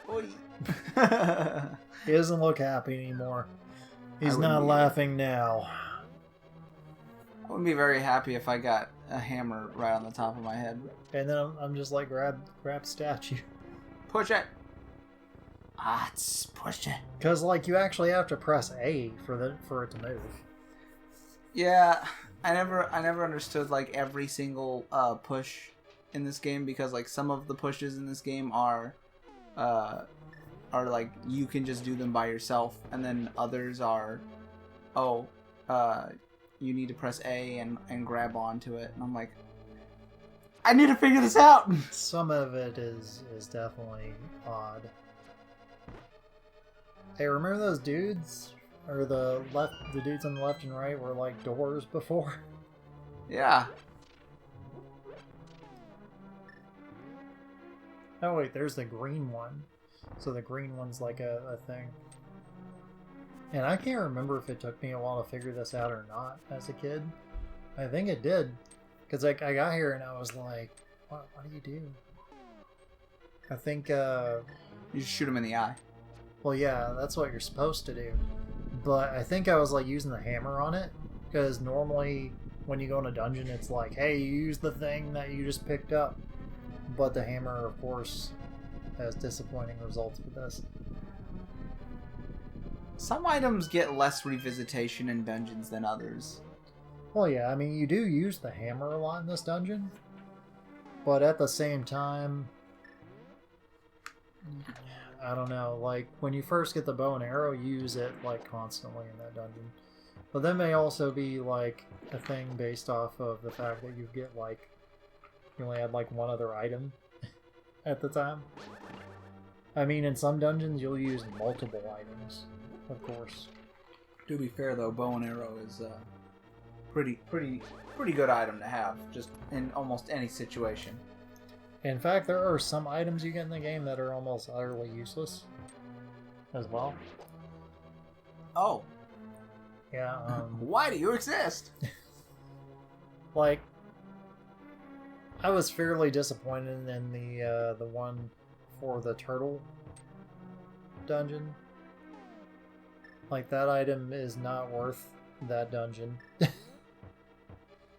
Oy. He doesn't look happy anymore. He's not laughing now. I wouldn't be very happy if I got a hammer right on the top of my head. And then I'm just like, grab statue. Push it. Push it. Because like you actually have to press A for it to move. Yeah, I never understood like every single push in this game, because like some of the pushes in this game are like you can just do them by yourself, and then others are you need to press A and grab onto it, and I'm like, I need to figure this out. Some of it is definitely odd. Hey, remember those dudes? Or the dudes on the left and right were like doors before? Yeah. Oh wait, there's the green one. So the green one's like a thing. And I can't remember if it took me a while to figure this out or not as a kid. I think it did. Because like I got here and I was like, what do you do? I think you just shoot him in the eye. Well, yeah, that's what you're supposed to do. But I think I was like using the hammer on it, because normally when you go in a dungeon it's like, hey, you use the thing that you just picked up. But the hammer, of course, has disappointing results with this. Some items get less revisitation in dungeons than others. Well, yeah, I mean, you do use the hammer a lot in this dungeon, but at the same time, I don't know, like, when you first get the bow and arrow, you use it, like, constantly in that dungeon. But that may also be, like, a thing based off of the fact that you get, like, you only had, like, one other item at the time. I mean, in some dungeons, you'll use multiple items, of course. To be fair, though, bow and arrow is a pretty good item to have, just in almost any situation. In fact, there are some items you get in the game that are almost utterly useless as well. Oh. Yeah. Why do you exist? Like, I was fairly disappointed in the one for the turtle dungeon. Like, that item is not worth that dungeon.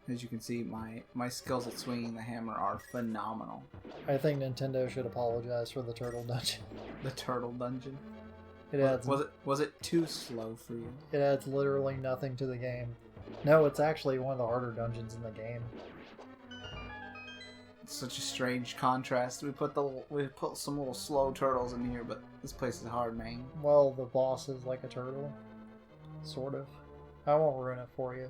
As you can see, my skills at swinging the hammer are phenomenal. I think Nintendo should apologize for the turtle dungeon. The turtle dungeon? It adds, was it too slow for you? It adds literally nothing to the game. No, it's actually one of the harder dungeons in the game. It's such a strange contrast. We put some little slow turtles in here, but this place is hard, man. Well, the boss is like a turtle. Sort of. I won't ruin it for you.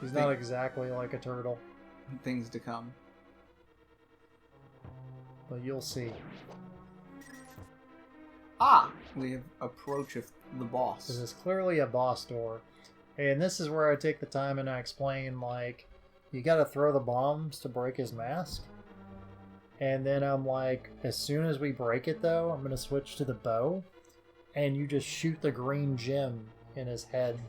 He's not exactly like a turtle. Things to come. But you'll see. We have approach of the boss. This is clearly a boss door. And this is where I take the time and I explain, like, you gotta throw the bombs to break his mask. And then I'm like, as soon as we break it though, I'm gonna switch to the bow. And you just shoot the green gem in his head.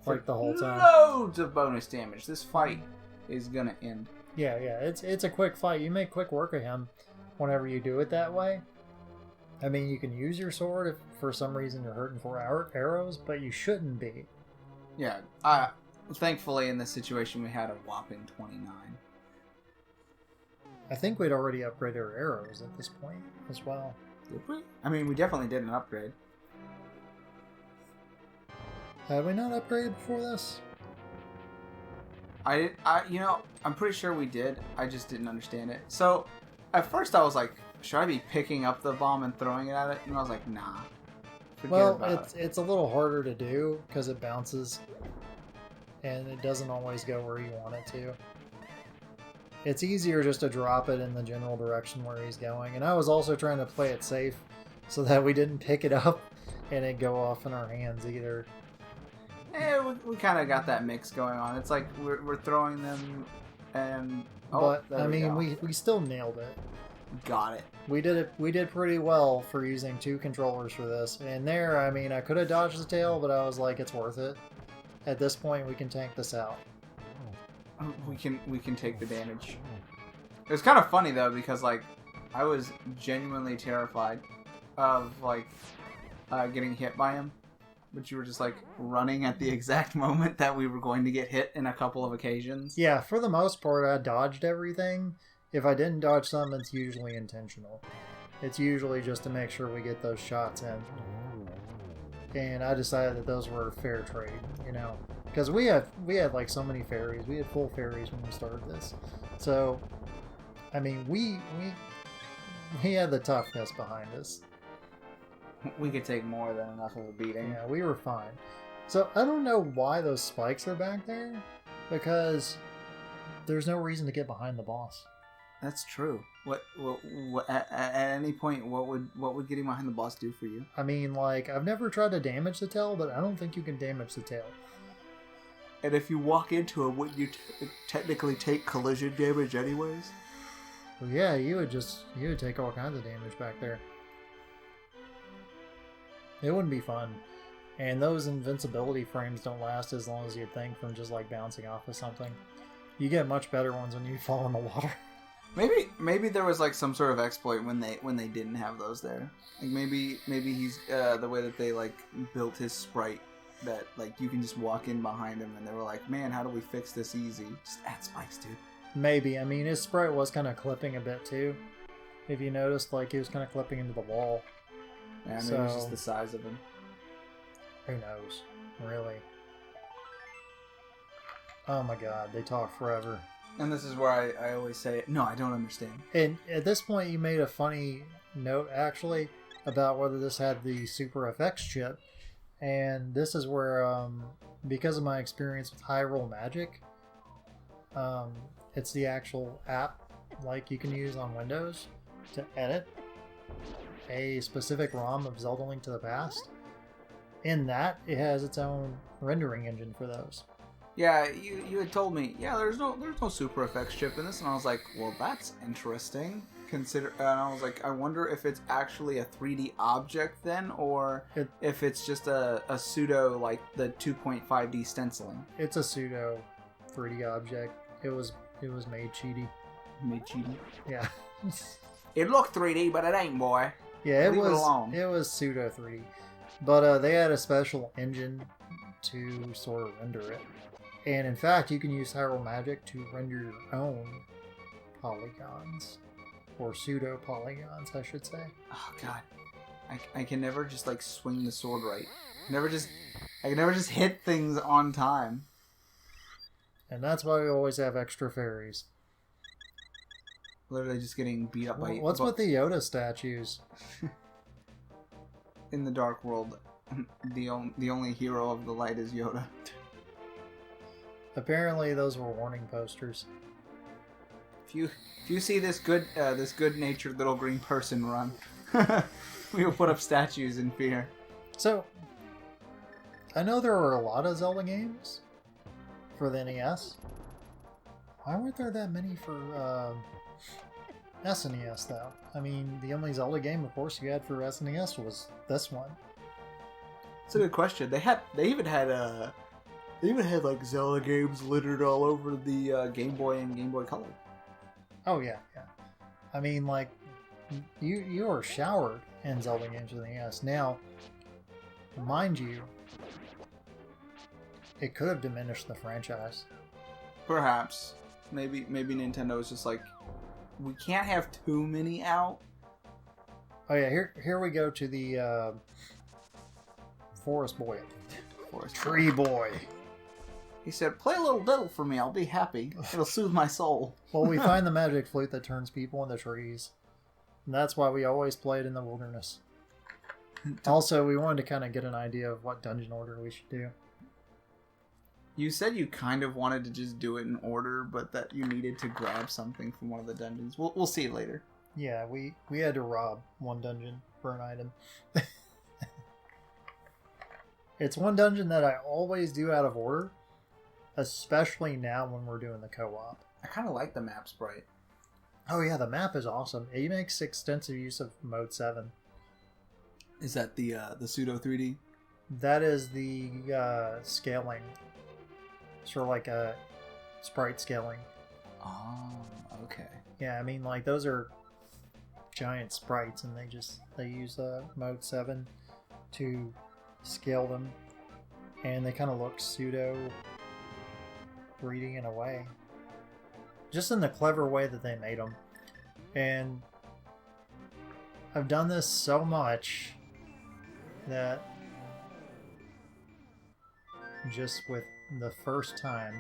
Like the whole time. Loads of bonus damage. This fight is gonna end. Yeah, it's a quick fight. You make quick work of him whenever you do it that way. I mean, you can use your sword if for some reason you're hurting for arrows, but you shouldn't be. Yeah, thankfully in this situation we had a whopping 29. I think we'd already upgraded our arrows at this point as well. Did we? I mean, we definitely did an upgrade. Had we not upgraded before this? I'm pretty sure we did. I just didn't understand it. So, at first I was like, should I be picking up the bomb and throwing it at it? And I was like, nah. Well, it's a little harder to do because it bounces. And it doesn't always go where you want it to. It's easier just to drop it in the general direction where he's going. And I was also trying to play it safe so that we didn't pick it up and it go off in our hands either. We kind of got that mix going on. It's like we're throwing them, and but I mean we still nailed it. Got it. We did pretty well for using 2 controllers for this. And there, I mean, I could have dodged the tail, but I was like, it's worth it. At this point, we can tank this out. We can take the damage. It was kind of funny though, because like I was genuinely terrified of like getting hit by him. But you were just like running at the exact moment that we were going to get hit in a couple of occasions. Yeah, for the most part, I dodged everything. If I didn't dodge something, it's usually intentional. It's usually just to make sure we get those shots in. And I decided that those were fair trade, you know, because we had like so many fairies. We had full fairies when we started this, so I mean we had the toughness behind us. We could take more than enough of a beating. Yeah, we were fine. So I don't know why those spikes are back there, because there's no reason to get behind the boss. That's true. What at any point, what would getting behind the boss do for you? I mean, like, I've never tried to damage the tail, but I don't think you can damage the tail. And if you walk into it, wouldn't you technically take collision damage anyways? Well, yeah, you would take all kinds of damage back there. It wouldn't be fun. And those invincibility frames don't last as long as you'd think from just like bouncing off of something. You get much better ones when you fall in the water. Maybe there was like some sort of exploit when they didn't have those there. Like maybe he's the way that they like built his sprite, that like you can just walk in behind him and they were like, man, how do we fix this easy? Just add spikes, dude. Maybe. I mean, his sprite was kind of clipping a bit too. If you noticed, like he was kind of clipping into the wall. Yeah, maybe it's just the size of him. Who knows? Really. Oh my god, they talk forever. And this is where I always say, no, I don't understand. And at this point, you made a funny note, actually, about whether this had the Super FX chip. And this is where, because of my experience with Hyrule Magic, it's the actual app, like, you can use on Windows to edit a specific ROM of Zelda Link to the Past. In that, it has its own rendering engine for those. Yeah, you had told me, yeah, there's no Super FX chip in this, and I was like, well, that's interesting. And I was like, I wonder if it's actually a 3D object then, or if it's just a pseudo, like the 2.5D stenciling. It's a pseudo 3D object. It was made cheaty. Made cheaty? Yeah. It looked 3D, but it ain't, boy. Yeah, Leave it alone. It was pseudo 3D, but they had a special engine to sort of render it. And in fact, you can use Hyrule Magic to render your own polygons. Or pseudo-polygons, I should say. Oh, God. I can never just, like, swing the sword right. I can never just hit things on time. And that's why we always have extra fairies. Literally just getting beat up by... What's with the Yoda statues? In the Dark World, the only hero of the light is Yoda. Apparently, those were warning posters. If you see this good-natured little green person run, we will put up statues in fear. So, I know there were a lot of Zelda games for the NES. Why weren't there that many for SNES though? I mean, the only Zelda game, of course, you had for SNES was this one. It's a good question. They even had like Zelda games littered all over the Game Boy and Game Boy Color. Oh yeah. I mean, like, you are showered in Zelda games for the NES. Now, mind you, it could have diminished the franchise. Perhaps. Maybe Nintendo is just like, we can't have too many out. Oh yeah, here we go to the Forest Boy. Tree Boy. He said, play a little diddle for me, I'll be happy. It'll soothe my soul. Well, we find the magic flute that turns people into trees. And that's why we always play it in the wilderness. Also, we wanted to kind of get an idea of what dungeon order we should do. You said you kind of wanted to just do it in order, but that you needed to grab something from one of the dungeons. We'll see later. Yeah, we had to rob one dungeon for an item. It's one dungeon that I always do out of order. Especially now when we're doing the co-op. I kind of like the map sprite. Oh yeah, the map is awesome. It makes extensive use of Mode 7. Is that the pseudo 3D? That is the scaling. Sort of like a sprite scaling. Oh, okay. Yeah, I mean, like, those are giant sprites, and they use mode 7 to scale them, and they kind of look pseudo 3D in a way, just in the clever way that they made them. And I've done this so much that just with the first time,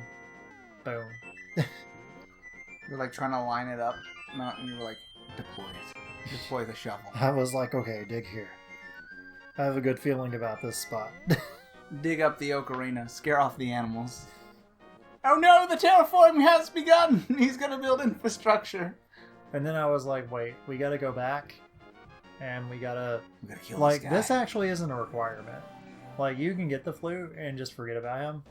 boom. You're like trying to line it up, and you were like, deploy it. Deploy the shovel. I was like, okay, dig here. I have a good feeling about this spot. Dig up the ocarina. Scare off the animals. Oh no, the terraforming has begun! He's gonna build infrastructure. And then I was like, wait, we gotta go back, and we gotta kill like, this guy. this actually isn't a requirement. Like, you can get the flute and just forget about him,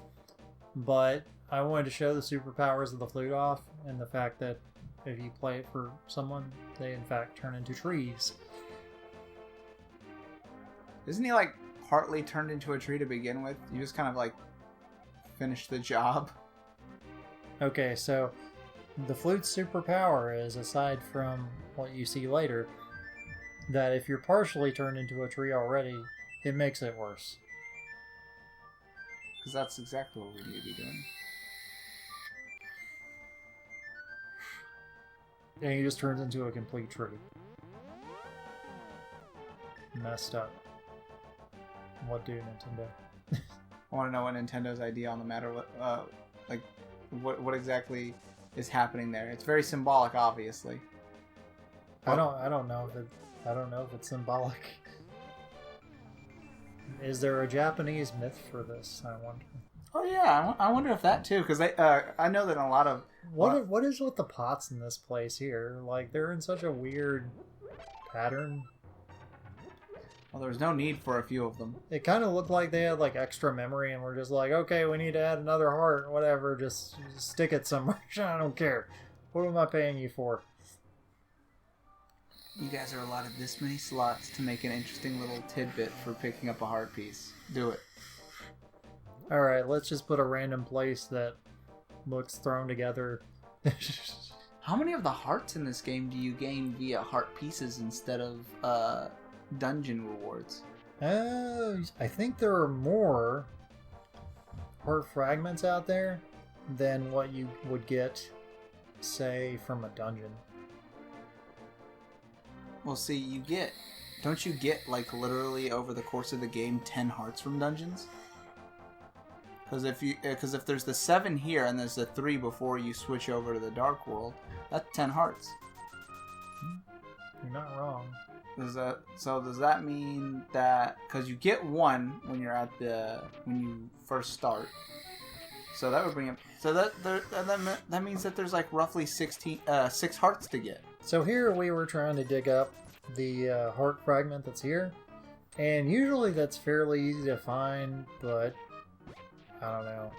but I wanted to show the superpowers of the flute off, and the fact that if you play it for someone, they in fact turn into trees. Isn't he like partly turned into a tree to begin with? You just kind of like finished the job. Okay, so the flute's superpower is, aside from what you see later, that if you're partially turned into a tree already, it makes it worse. Because that's exactly what we need to be doing. And he just turns into a complete tree. Messed up. What do Nintendo? I want to know what Nintendo's idea on the matter. What exactly is happening there? It's very symbolic, obviously. I don't know if it's symbolic. Is there a Japanese myth for this? I wonder. Oh yeah, I wonder if that too, because I know that a lot of what is with the pots in this place here? Like, they're in such a weird pattern. Well, there was no need for a few of them. It kind of looked like they had like extra memory, and we're just like, okay, we need to add another heart, whatever. Just stick it somewhere. I don't care. What am I paying you for? You guys are allotted this many slots to make an interesting little tidbit for picking up a heart piece. Do it. Alright, let's just put a random place that looks thrown together. How many of the hearts in this game do you gain via heart pieces instead of dungeon rewards? I think there are more heart fragments out there than what you would get, say, from a dungeon. Well, see, don't you get, like, literally over the course of the game 10 hearts from dungeons? Because if there's the 7 here and there's the 3 before you switch over to the Dark World, that's 10 hearts. You're not wrong. Does that mean that, because you get 1 when you first start, so that would bring up, so that means that there's like roughly 6 hearts to get. So here we were trying to dig up the heart fragment that's here, and usually that's fairly easy to find, but I don't know.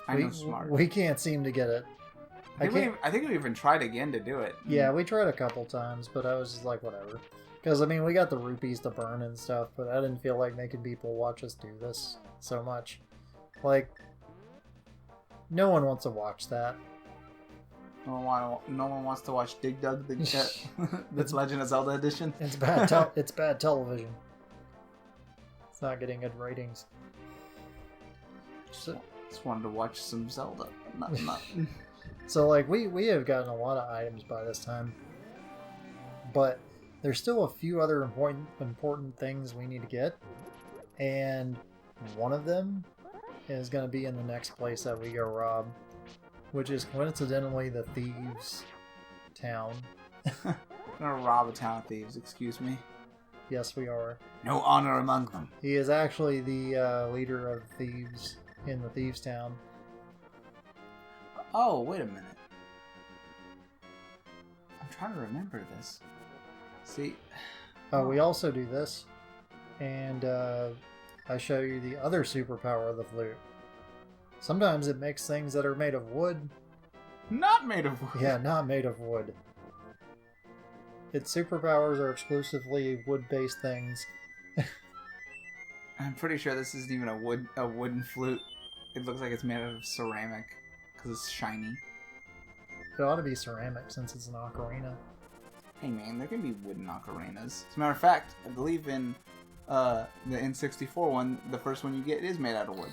I'm smart. We can't seem to get it. I think we even tried again to do it. Yeah, we tried a couple times, but I was just like, whatever. Because, I mean, we got the rupees to burn and stuff, but I didn't feel like making people watch us do this so much. Like, no one wants to watch that. No one wants to watch Dig Dug, the Legend of Zelda edition. It's bad. It's bad television. It's not getting good ratings. Just wanted to watch some Zelda. Not. So, like, we have gotten a lot of items by this time, but there's still a few other important things we need to get, and one of them is going to be in the next place that we go rob, which is coincidentally the Thieves' Town. I'm gonna rob a town of thieves, excuse me. Yes, we are. No honor among them. He is actually the leader of thieves in the Thieves' Town. Oh, wait a minute. I'm trying to remember this. See? Oh, we also do this, and I show you the other superpower of the flute. Sometimes it makes things that are made of wood. Not made of wood. Yeah, not made of wood. Its superpowers are exclusively wood-based things. I'm pretty sure this isn't even a wooden flute. It looks like it's made of ceramic because it's shiny. It ought to be ceramic since it's an ocarina. Hey man, there can be wooden ocarinas. As a matter of fact, I believe in the N64 one, the first one you get is made out of wood.